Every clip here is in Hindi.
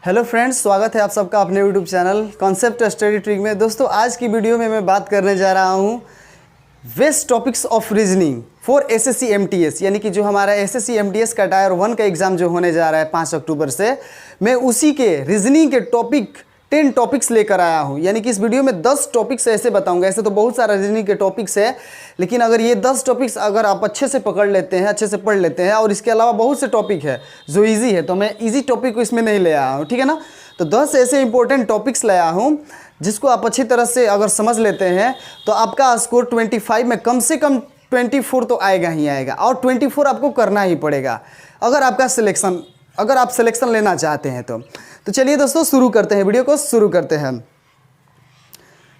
हेलो फ्रेंड्स, स्वागत है आप सबका अपने YouTube channel concept study trick में। दोस्तों, आज की वीडियो में मैं बात करने जा रहा हूँ best topics of reasoning for SSC MTS, यानी कि जो हमारा एसएससी एमटीएस का टायर 1 का एग्ज़ाम जो होने जा रहा है 5 अक्टूबर से, मैं उसी के रीजनिंग के टॉपिक 10 टॉपिक्स लेकर आया हूँ। यानी कि इस वीडियो में 10 टॉपिक्स ऐसे बताऊंगा। ऐसे तो बहुत सारा रीजनिंग के टॉपिक्स है, लेकिन अगर ये 10 टॉपिक्स अगर आप अच्छे से पकड़ लेते हैं, अच्छे से पढ़ लेते हैं, और इसके अलावा बहुत से टॉपिक है जो इजी है, तो मैं इजी टॉपिक को इसमें नहीं ले आया हूँ, ठीक है ना। तो 10 ऐसे इंपॉर्टेंट टॉपिक्स लाया हूँ जिसको आप अच्छी तरह से अगर समझ लेते हैं तो आपका स्कोर 25 में कम से कम 24 तो आएगा ही आएगा, और 24 आपको करना ही पड़ेगा अगर आप सिलेक्शन लेना चाहते हैं तो चलिए दोस्तों, शुरू करते हैं, वीडियो को शुरू करते हैं।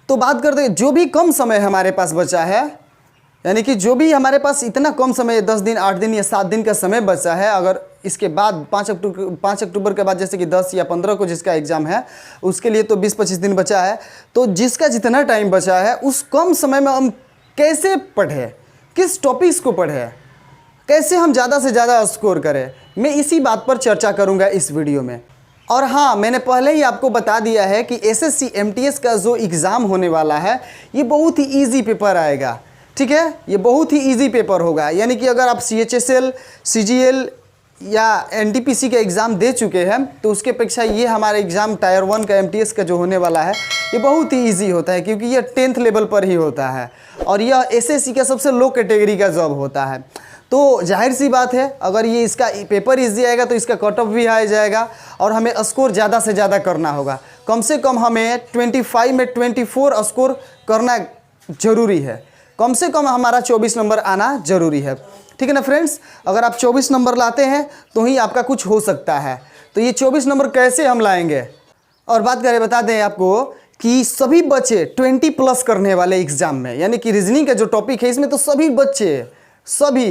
तो बात करते हैं, जो भी कम समय हमारे पास बचा है, यानी कि जो भी हमारे पास इतना कम समय 10 दिन 8 दिन या 7 दिन का समय बचा है, अगर इसके बाद 5 अक्टूबर के बाद जैसे कि 10 या 15 को जिसका एग्ज़ाम है उसके लिए तो 20-25 दिन बचा है, तो जिसका जितना टाइम बचा है उस कम समय में हम कैसे पढ़ें, किस टॉपिक्स को पढ़ें, कैसे हम ज़्यादा से ज़्यादा स्कोर करें, मैं इसी बात पर चर्चा करूँगा इस वीडियो में। और हाँ, मैंने पहले ही आपको बता दिया है कि एसएससी एमटीएस का जो एग्ज़ाम होने वाला है ये बहुत ही इजी पेपर आएगा, ठीक है। ये बहुत ही इजी पेपर होगा, यानी कि अगर आप सीएचएसएल, सीजीएल या एनटीपीसी का एग्ज़ाम दे चुके हैं तो उसके अपेक्षा ये हमारा एग्ज़ाम टायर 1 का एमटीएस का जो होने वाला है ये बहुत ही इजी होता है, क्योंकि यह 10th लेवल पर ही होता है और यह एसएससी का सबसे लो कैटेगरी का जॉब होता है। तो जाहिर सी बात है, अगर ये इसका पेपर इजी आएगा तो इसका कट ऑफ भी आ जाएगा और हमें स्कोर ज़्यादा से ज़्यादा करना होगा। कम से कम हमें 25 में 24 स्कोर करना ज़रूरी है, कम से कम हमारा 24 नंबर आना ज़रूरी है, ठीक है ना फ्रेंड्स। अगर आप 24 नंबर लाते हैं तो ही आपका कुछ हो सकता है। तो ये 24 नंबर कैसे हम लाएंगे, और बात करें, बता दें आपको कि सभी बच्चे 20+ करने वाले एग्ज़ाम में, यानी कि रीजनिंग का जो टॉपिक है इसमें तो सभी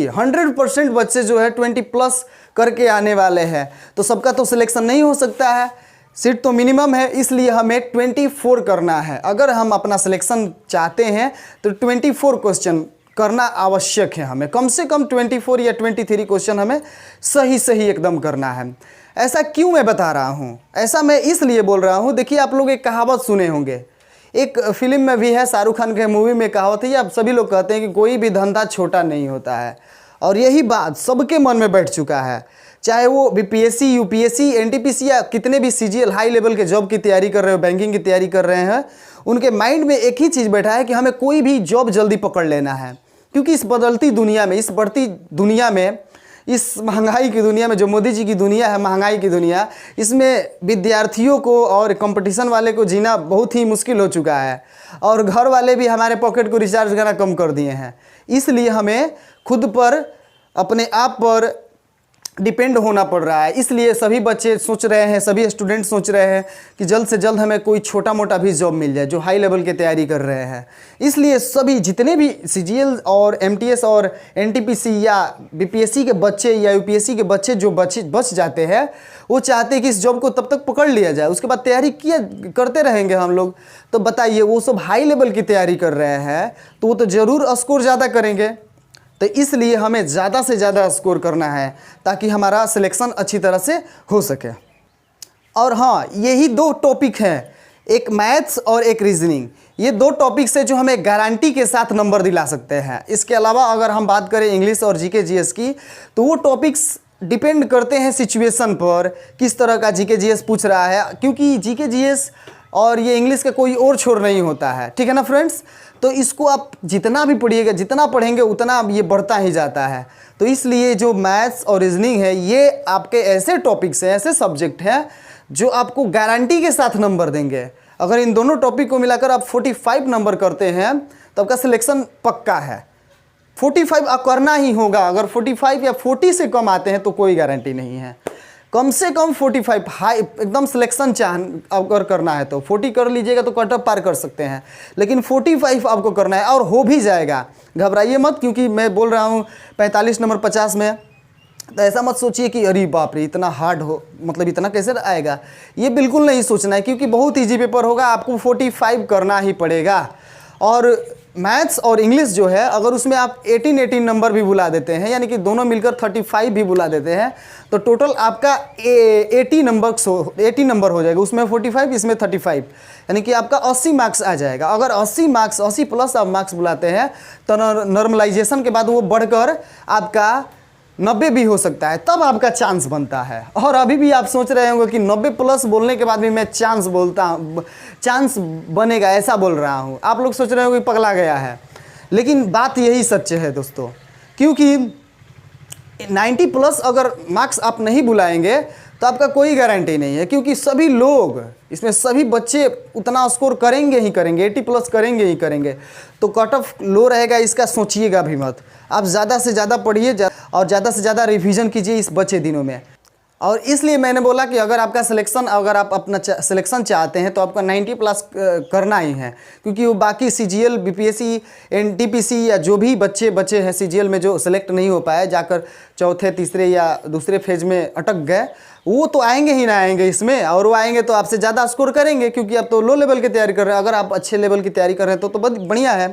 100% बच्चे जो है 20+ करके आने वाले हैं। तो सबका तो सिलेक्शन नहीं हो सकता है, सीट तो मिनिमम है, इसलिए हमें 24 करना है। अगर हम अपना सिलेक्शन चाहते हैं तो 24 क्वेश्चन करना आवश्यक है। हमें कम से कम 24 या 23 क्वेश्चन हमें सही एकदम करना है। ऐसा क्यों मैं बता रहा हूँ, ऐसा मैं इसलिए बोल रहा हूँ, देखिए आप लोग एक कहावत सुने होंगे, एक फिल्म में भी है, शाहरुख खान के मूवी में कहावत है, आप सभी लोग कहते हैं कि कोई भी धंधा छोटा नहीं होता है, और यही बात सबके मन में बैठ चुका है। चाहे वो बीपीएससी, यूपीएससी, एनटीपीसी या कितने भी सीजीएल हाई लेवल के जॉब की तैयारी कर रहे हो, बैंकिंग की तैयारी कर रहे हैं, उनके माइंड में एक ही चीज़ बैठा है कि हमें कोई भी जॉब जल्दी पकड़ लेना है। क्योंकि इस बदलती दुनिया में, इस बढ़ती दुनिया में, इस महंगाई की दुनिया में, जो मोदी जी की दुनिया है, महंगाई की दुनिया, इसमें विद्यार्थियों को और कंपटीशन वाले को जीना बहुत ही मुश्किल हो चुका है, और घर वाले भी हमारे पॉकेट को रिचार्ज करना कम कर दिए हैं। इसलिए हमें खुद पर, अपने आप पर डिपेंड होना पड़ रहा है। इसलिए सभी बच्चे सोच रहे हैं, सभी स्टूडेंट सोच रहे हैं कि जल्द से जल्द हमें कोई छोटा मोटा भी जॉब मिल जाए, जो हाई लेवल की तैयारी कर रहे हैं। इसलिए सभी जितने भी सीजीएल और एमटीएस और एनटीपीसी या बीपीएससी के बच्चे या यूपीएससी के बच्चे जो बच जाते हैं, वो चाहते हैं कि इस जॉब को तब तक पकड़ लिया जाए, उसके बाद तैयारी करते रहेंगे हम लोग। तो बताइए, वो सब हाई लेवल की तैयारी कर रहे हैं तो वो तो ज़रूर स्कोर ज़्यादा करेंगे। तो इसलिए हमें ज़्यादा से ज़्यादा स्कोर करना है ताकि हमारा सिलेक्शन अच्छी तरह से हो सके। और हाँ, यही 2 टॉपिक हैं, एक मैथ्स और एक रीजनिंग। ये 2 टॉपिक से जो हमें गारंटी के साथ नंबर दिला सकते हैं। इसके अलावा अगर हम बात करें इंग्लिश और जीके जीएस की, तो वो टॉपिक्स डिपेंड करते हैं सिचुएशन पर, किस तरह का जीके जीएस पूछ रहा है, क्योंकि जीके जीएस और ये इंग्लिश का कोई और छोर नहीं होता है, ठीक है ना फ्रेंड्स। तो इसको आप जितना भी पढ़िएगा, जितना पढ़ेंगे उतना ये बढ़ता ही जाता है। तो इसलिए जो मैथ्स और रीजनिंग है, ये आपके ऐसे टॉपिक्स हैं, ऐसे सब्जेक्ट हैं जो आपको गारंटी के साथ नंबर देंगे। अगर इन दोनों टॉपिक को मिलाकर आप 45 नंबर करते हैं तो आपका सिलेक्शन पक्का है। 45 आप करना ही होगा। अगर 45 या 40 से कम आते हैं तो कोई गारंटी नहीं है। कम से कम 45 हाई एकदम सिलेक्शन अगर करना है तो 40 कर लीजिएगा तो कट ऑफ पार कर सकते हैं, लेकिन 45 आपको करना है और हो भी जाएगा। घबराइए मत, क्योंकि मैं बोल रहा हूँ 45 नंबर 50 में, तो ऐसा मत सोचिए कि अरे बाप रे इतना हार्ड हो, मतलब इतना कैसे आएगा, ये बिल्कुल नहीं सोचना है, क्योंकि बहुत ईजी पेपर होगा। आपको 45 करना ही पड़ेगा। और मैथ्स और इंग्लिश जो है अगर उसमें आप 18 नंबर भी बुला देते हैं, यानी कि दोनों मिलकर 35 भी बुला देते हैं, तो टोटल आपका 80 नंबर हो जाएगा। उसमें 45, इसमें 35, यानी कि आपका 80 मार्क्स आ जाएगा। अगर 80 मार्क्स 80 प्लस आप मार्क्स बुलाते हैं तो नॉर्मलाइजेशन के बाद वो बढ़कर आपका 90 भी हो सकता है, तब आपका चांस बनता है। और अभी भी आप सोच रहे होंगे कि 90 प्लस बोलने के बाद भी मैं चांस बनेगा ऐसा बोल रहा हूँ। आप लोग सोच रहे होंगे कि पगला गया है, लेकिन बात यही सच है दोस्तों, क्योंकि 90 प्लस अगर मार्क्स आप नहीं बुलाएंगे तो आपका कोई गारंटी नहीं है, क्योंकि सभी लोग इसमें सभी बच्चे उतना स्कोर करेंगे ही करेंगे, 80 प्लस करेंगे ही करेंगे। तो कट ऑफ लो रहेगा, इसका सोचिएगा भी मत। आप ज़्यादा से ज़्यादा पढ़िए और ज़्यादा से ज़्यादा रिवीजन कीजिए इस बचे दिनों में। और इसलिए मैंने बोला कि अगर आपका सिलेक्शन, अगर आप अपना सिलेक्शन चाहते हैं तो आपका 90 प्लस करना ही है, क्योंकि वो बाकी CGL, BPSC, NTPC या जो भी बच्चे हैं CGL में जो सिलेक्ट नहीं हो पाए, जाकर चौथे, तीसरे या दूसरे फेज में अटक गए, वो तो आएंगे ही ना आएंगे इसमें। और वो आएंगे तो आपसे ज़्यादा स्कोर करेंगे, क्योंकि आप तो लो लेवल की तैयारी कर रहे हैं। अगर आप अच्छे लेवल की तैयारी कर रहे हैं तो बढ़िया है।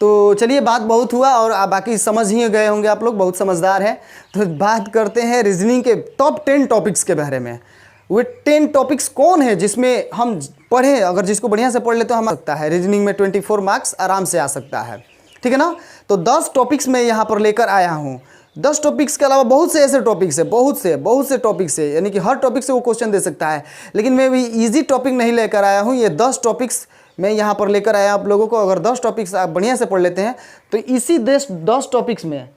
तो चलिए, बात बहुत हुआ और बाकी समझ ही गए होंगे, आप लोग बहुत समझदार हैं। तो बात करते हैं रीजनिंग के टॉप 10 टॉपिक्स के बारे में। वे 10 टॉपिक्स कौन है जिसमें हम पढ़ें, अगर जिसको बढ़िया से पढ़ ले तो हम सकता है रीजनिंग में 24 मार्क्स आराम से आ सकता है, ठीक है ना। तो 10 टॉपिक्स मैं यहाँ पर लेकर आया हूँ। 10 टॉपिक्स के अलावा बहुत से ऐसे टॉपिक्स है, बहुत से टॉपिक्स है, यानी कि हर टॉपिक से वो क्वेश्चन दे सकता है। लेकिन मैं भी ईजी टॉपिक नहीं लेकर आया हूँ, ये 10 टॉपिक्स मैं यहाँ पर लेकर आया आप लोगों को। अगर 10 टॉपिक्स आप बढ़िया से पढ़ लेते हैं तो इसी 10 टॉपिक्स में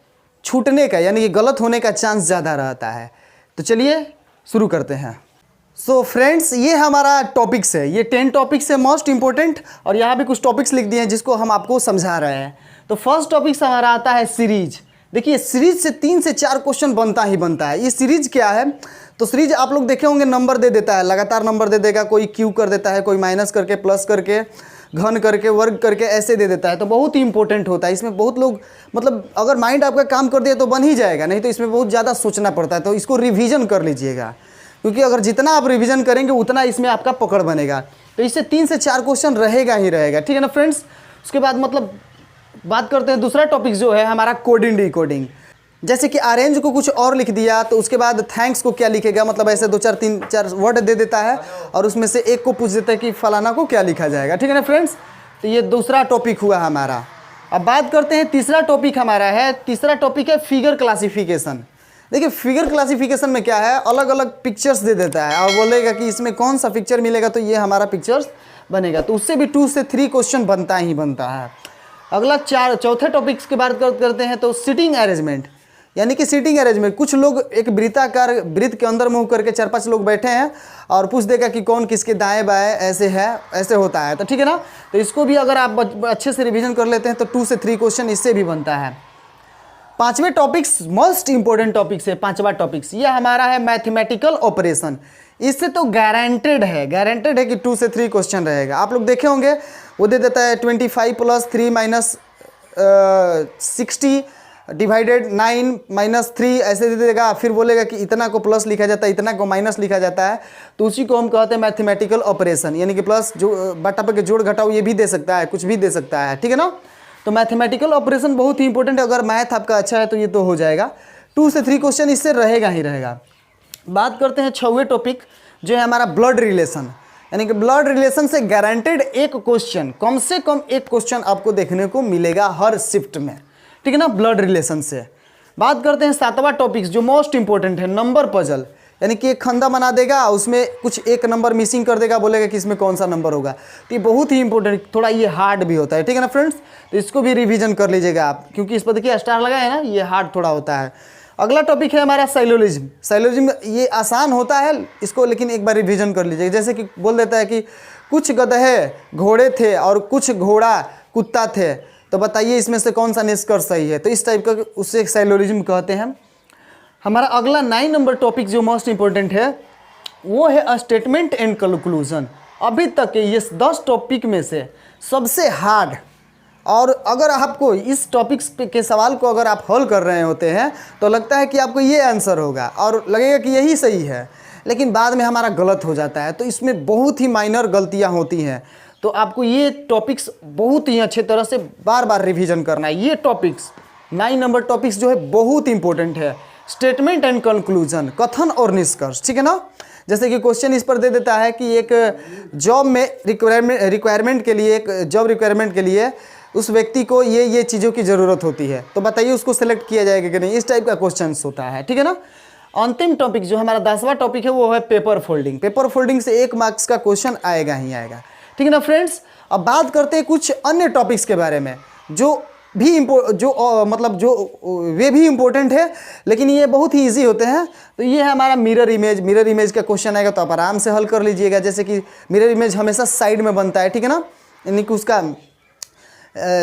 छूटने का, यानी कि गलत होने का चांस ज़्यादा रहता है। तो चलिए शुरू करते हैं। सो फ्रेंड्स, ये हमारा टॉपिक्स है, ये 10 टॉपिक्स है मोस्ट इंपॉर्टेंट, और यहाँ भी कुछ टॉपिक्स लिख दिए हैं जिसको हम आपको समझा रहे हैं। तो फर्स्ट टॉपिक्स हमारा आता है सीरीज। देखिए, सीरीज से 3 से 4 क्वेश्चन बनता ही बनता है। ये सीरीज क्या है? तो सीरीज आप लोग देखे होंगे, नंबर दे देता है, लगातार नंबर दे देगा, कोई क्यू कर देता है, कोई माइनस करके, प्लस करके, घन करके, वर्ग करके ऐसे दे देता है। तो बहुत ही इंपॉर्टेंट होता है। इसमें बहुत लोग, मतलब अगर माइंड आपका काम कर दिया तो बन ही जाएगा, नहीं तो इसमें बहुत ज़्यादा सोचना पड़ता है। तो इसको रिवीजन कर लीजिएगा, क्योंकि अगर जितना आप रिवीजन करेंगे उतना इसमें आपका पकड़ बनेगा। तो इससे 3 से 4 क्वेश्चन रहेगा ही रहेगा, ठीक है ना फ्रेंड्स। उसके बाद मतलब बात करते हैं दूसरा टॉपिक जो है हमारा कोडिंग डिकोडिंग। जैसे कि ऑरेंज को कुछ और लिख दिया तो उसके बाद थैंक्स को क्या लिखेगा, मतलब ऐसे 2 4 3 4 वर्ड दे देता है और उसमें से एक को पूछ देता है कि फलाना को क्या लिखा जाएगा, ठीक है ना फ्रेंड्स। तो ये दूसरा टॉपिक हुआ हमारा। अब बात करते हैं तीसरा टॉपिक हमारा है, तीसरा टॉपिक है फिगर क्लासिफिकेशन। देखिए, फिगर क्लासिफिकेशन में क्या है, अलग अलग पिक्चर्स दे देता है और बोलेगा कि इसमें कौन सा पिक्चर मिलेगा तो ये हमारा पिक्चर्स बनेगा। तो उससे भी 2 से 3 क्वेश्चन बनता ही बनता है। अगला चौथे टॉपिक्स की बात करते हैं तो सिटिंग अरेंजमेंट, यानी कि सिटिंग अरेंजमेंट, कुछ लोग एक वृत्ताकार वृत्त के अंदर मुंह करके 4-5 लोग बैठे हैं और पूछ देगा कि कौन किसके दाएं बाएं ऐसे है, ऐसे होता है। तो ठीक है ना, तो इसको भी अगर आप अच्छे से रिवीजन कर लेते हैं तो 2 से 3 क्वेश्चन इससे भी बनता है। 5वें टॉपिक्स मोस्ट इंपॉर्टेंट टॉपिक्स है। 5वां टॉपिक्स ये हमारा है मैथमेटिकल ऑपरेशन। इससे तो गारंटेड है कि 2 से 3 क्वेश्चन रहेगा। आप लोग देखे होंगे, वो दे देता है 25 + 3 - 60 डिवाइडेड 9 - 3 ऐसे दे देगा। फिर बोलेगा कि इतना को प्लस लिखा जाता है, इतना को माइनस लिखा जाता है। तो उसी को हम कहते हैं मैथमेटिकल ऑपरेशन, यानी कि प्लस जो बटा पे के जोड़ घटाओ ये भी दे सकता है, कुछ भी दे सकता है, ठीक है ना। तो मैथमेटिकल ऑपरेशन बहुत ही इंपॉर्टेंट है। अगर मैथ आपका अच्छा है तो ये तो हो जाएगा। 2 से 3 क्वेश्चन इससे रहेगा ही रहेगा। बात करते हैं 6वें टॉपिक जो है हमारा ब्लड रिलेशन, यानी कि ब्लड रिलेशन से गारंटेड एक क्वेश्चन, कम से कम एक क्वेश्चन आपको देखने को मिलेगा हर शिफ्ट में, ठीक है ना, ब्लड रिलेशन से। बात करते हैं 7वां टॉपिक जो मोस्ट इंपॉर्टेंट है, नंबर पजल, यानी कि एक खंदा बना देगा, उसमें कुछ एक नंबर मिसिंग कर देगा, बोलेगा कि इसमें कौन सा नंबर होगा। तो ये बहुत ही इंपॉर्टेंट, थोड़ा ये हार्ड भी होता है, ठीक है ना फ्रेंड्स। तो इसको भी रिवीजन कर लीजिएगा आप, क्योंकि इस पर देखिए स्टार लगा है ना, ये हार्ड थोड़ा होता है। अगला टॉपिक है हमारा साइलोलिज्म। साइलोलिज्म ये आसान होता है इसको, लेकिन एक बार रिवीजन कर लीजिएगा। जैसे कि बोल देता है कि कुछ गधे घोड़े थे और कुछ घोड़ा कुत्ता थे, तो बताइए इसमें से कौन सा निष्कर्ष सही है। तो इस टाइप का उससे साइलोलिज्म कहते हैं। हमारा अगला 9 नंबर टॉपिक जो मोस्ट इंपॉर्टेंट है वो है स्टेटमेंट एंड कंक्लूजन। अभी तक के ये 10 टॉपिक में से सबसे हार्ड, और अगर आपको इस टॉपिक्स के सवाल को अगर आप हल कर रहे होते हैं तो लगता है कि आपको ये आंसर होगा और लगेगा कि यही सही है, लेकिन बाद में हमारा गलत हो जाता है। तो इसमें बहुत ही माइनर गलतियां होती हैं। तो आपको ये टॉपिक्स बहुत ही अच्छे तरह से बार बार रिवीजन करना है। ये टॉपिक्स 9 नंबर टॉपिक्स जो है बहुत इंपॉर्टेंट है। स्टेटमेंट एंड कंक्लूजन, कथन और निष्कर्ष, ठीक है ना। जैसे कि क्वेश्चन इस पर दे देता है कि एक जॉब में रिक्वायरमेंट के लिए, एक जॉब रिक्वायरमेंट के लिए उस व्यक्ति को ये चीज़ों की ज़रूरत होती है, तो बताइए उसको सेलेक्ट किया जाएगा कि नहीं। इस टाइप का क्वेश्चन होता है, ठीक है ना। अंतिम टॉपिक जो हमारा 10वां टॉपिक है वो है पेपर फोल्डिंग। पेपर फोल्डिंग से 1 मार्क्स का क्वेश्चन आएगा ही आएगा, ठीक है ना फ्रेंड्स। अब बात करते हैं कुछ अन्य टॉपिक्स के बारे में जो भी वे भी इम्पोर्टेंट है, लेकिन ये बहुत ही इजी होते हैं। तो ये है हमारा मिरर इमेज। मिरर इमेज का क्वेश्चन आएगा तो आप आराम से हल कर लीजिएगा। जैसे कि मिरर इमेज हमेशा साइड में बनता है, ठीक है ना, यानी कि उसका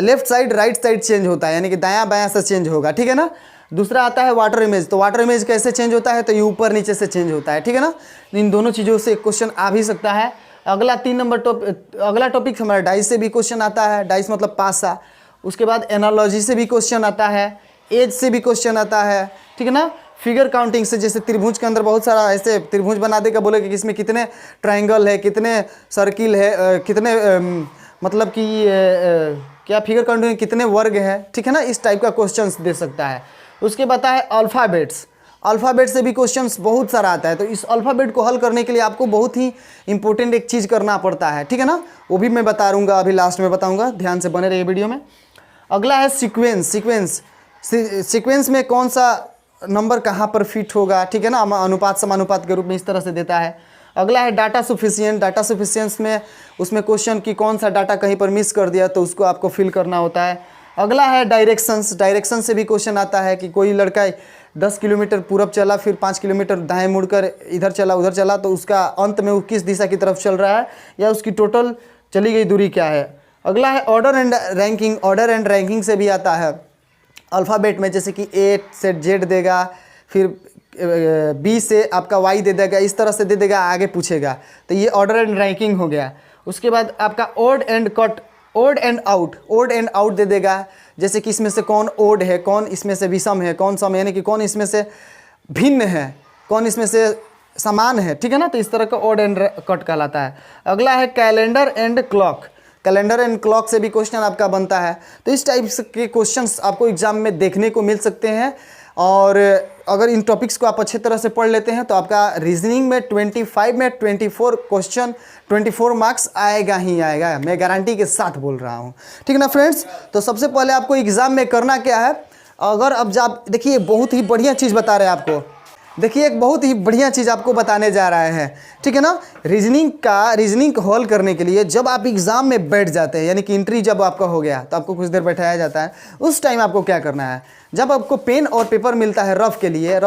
left side right side change होता है, यानी कि दायां बायां से चेंज होगा, ठीक है ना। दूसरा आता है वाटर इमेज। तो वाटर इमेज कैसे चेंज होता है, तो ये ऊपर नीचे से चेंज होता है, ठीक है ना। इन दोनों चीज़ों से क्वेश्चन आ भी सकता है। अगला 3 नंबर अगला टॉपिक हमारा डाइस से भी क्वेश्चन आता है। डाइस मतलब पासा। उसके बाद एनालॉजी से भी क्वेश्चन आता है, एज से भी क्वेश्चन आता है, ठीक है ना। फिगर काउंटिंग से, जैसे त्रिभुज के अंदर बहुत सारा ऐसे त्रिभुज बना देगा, बोलेगा कि इसमें कितने ट्रायंगल है, कितने सर्किल है, कितने मतलब कि क्या फिगर काउंटिंग में कितने वर्ग है, ठीक है ना। इस टाइप का क्वेश्चंस दे सकता है। उसके बाद है अल्फ़ाबेट्स। अल्फ़ाबेट से भी क्वेश्चंस बहुत सारा आता है। तो इस अल्फ़ाबेट को हल करने के लिए आपको बहुत ही इंपॉर्टेंट एक चीज़ करना पड़ता है, ठीक है ना। वो भी मैं बता दूँगा, अभी लास्ट में बताऊँगा, ध्यान से बने रहिए वीडियो में। अगला है सीक्वेंस। सीक्वेंस में कौन सा नंबर कहाँ पर फिट होगा, ठीक है ना, अनुपात समानुपात के रूप में इस तरह से देता है। अगला है डाटा सफिशिएंट। डाटा सफिशिएंस में उसमें क्वेश्चन कि कौन सा डाटा कहीं पर मिस कर दिया तो उसको आपको फिल करना होता है। अगला है डायरेक्शंस। डायरेक्शन से भी क्वेश्चन आता है कि कोई लड़का 10 किलोमीटर पूरब चला, फिर 5 किलोमीटर दाएं मुड़कर इधर चला उधर चला, तो उसका अंत में वो किस दिशा की तरफ चल रहा है, या उसकी टोटल चली गई दूरी क्या है। अगला है order and ranking. Order and ranking से भी आता है अल्फ़ाबेट में, जैसे कि ए से जेड देगा, फिर बी से आपका वाई दे देगा, इस तरह से दे देगा, आगे पूछेगा। तो ये ऑर्डर एंड रैंकिंग हो गया। उसके बाद आपका odd and cut, odd and out, odd and out दे देगा, जैसे कि इसमें से कौन ओड है, कौन इसमें से विषम है, कौन सम, यानी कि कौन इसमें से भिन्न है, कौन इसमें से समान है, ठीक है ना। तो इस तरह का ओड एंड कट कहलाता है। अगला है calendar and clock. Calendar and clock से भी क्वेश्चन आपका बनता है। तो इस टाइप के क्वेश्चंस आपको एग्जाम में देखने को मिल सकते हैं। और अगर इन टॉपिक्स को आप अच्छे तरह से पढ़ लेते हैं तो आपका रीजनिंग में 25 में 24 क्वेश्चन, 24 मार्क्स आएगा ही आएगा, मैं गारंटी के साथ बोल रहा हूँ, ठीक है ना फ्रेंड्स। तो सबसे पहले आपको एग्ज़ाम में करना क्या है, अगर अब आप देखिए बहुत ही बढ़िया चीज़ बता रहे हैं आपको, देखिए एक बहुत ही बढ़िया चीज़ आपको बताने जा रहे हैं, ठीक है ना। रीजनिंग को हल करने के लिए जब आप एग्ज़ाम में बैठ जाते हैं, यानी कि इंट्री जब आपका हो गया तो आपको कुछ देर बैठाया जाता है, उस टाइम आपको क्या करना है, जब आपको पेन और पेपर मिलता है रफ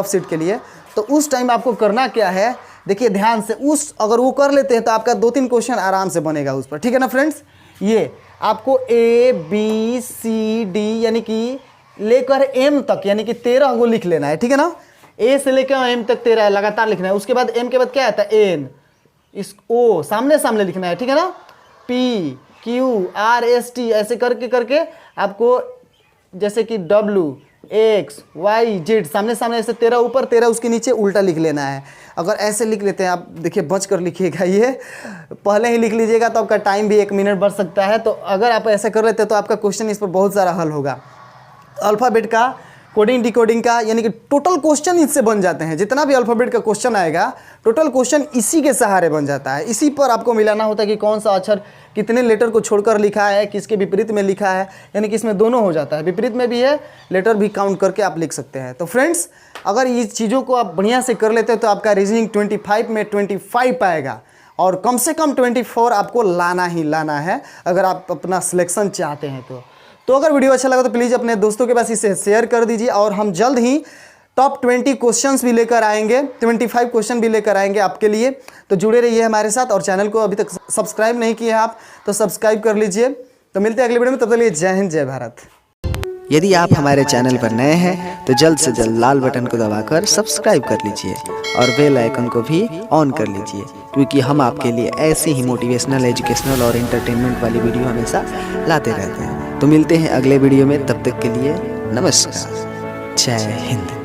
सीट के लिए, तो उस टाइम आपको करना क्या है, देखिए ध्यान से, अगर वो कर लेते हैं तो आपका 2-3 क्वेश्चन आराम से बनेगा उस पर, ठीक है ना फ्रेंड्स। ये आपको ABCD यानी कि लेकर M तक, यानी कि 13 को लिख लेना है, ठीक है ना। A से लेकर M तक 13 लगातार लिखना है। उसके बाद M के बाद क्या आता है, N, इस O सामने लिखना है, ठीक है ना। PQRST ऐसे करके आपको, जैसे कि WXYZ सामने ऐसे 13 ऊपर 13 उसके नीचे उल्टा लिख लेना है। अगर ऐसे लिख लेते हैं आप, देखिए बच कर लिखिएगा, ये पहले ही लिख लीजिएगा तो आपका टाइम भी 1 मिनट बढ़ सकता है। तो अगर आप ऐसा कर लेते हैं तो आपका क्वेश्चन इस पर बहुत सारा हल होगा। अल्फ़ाबेट का, कोडिंग डिकोडिंग का, यानी कि टोटल क्वेश्चन इससे बन जाते हैं। जितना भी अल्फ़ाबेट का क्वेश्चन आएगा टोटल क्वेश्चन इसी के सहारे बन जाता है। इसी पर आपको मिलाना होता है कि कौन सा अक्षर कितने लेटर को छोड़कर लिखा है, किसके विपरीत में लिखा है, यानी कि इसमें दोनों हो जाता है, विपरीत में भी है, लेटर भी काउंट करके आप लिख सकते हैं। तो फ्रेंड्स अगर ये चीज़ों को आप बढ़िया से कर लेते हैं तो आपका रीजनिंग 25 में 25 पाएगा, और कम से कम 24 आपको लाना ही लाना है अगर आप अपना सिलेक्शन चाहते हैं तो अगर वीडियो अच्छा लगा तो प्लीज़ अपने दोस्तों के पास इसे शेयर कर दीजिए। और हम जल्द ही टॉप 20 क्वेश्चंस भी लेकर आएंगे, 25 क्वेश्चन भी लेकर आएंगे आपके लिए। तो जुड़े रहिए हमारे साथ, और चैनल को अभी तक सब्सक्राइब नहीं किए हैं आप तो सब्सक्राइब कर लीजिए। तो मिलते हैं अगले वीडियो में, तब तक के लिए जय हिंद, जय भारत। यदि आप हमारे चैनल पर नए हैं तो जल्द से जल्द लाल बटन को दबाकर सब्सक्राइब कर लीजिए और बेल आइकन को भी ऑन कर लीजिए, क्योंकि हम आपके लिए ऐसे ही मोटिवेशनल, एजुकेशनल और एंटरटेनमेंट वाली वीडियो हमेशा लाते रहते हैं। तो मिलते हैं अगले वीडियो में, तब तक के लिए नमस्कार, जय हिंद।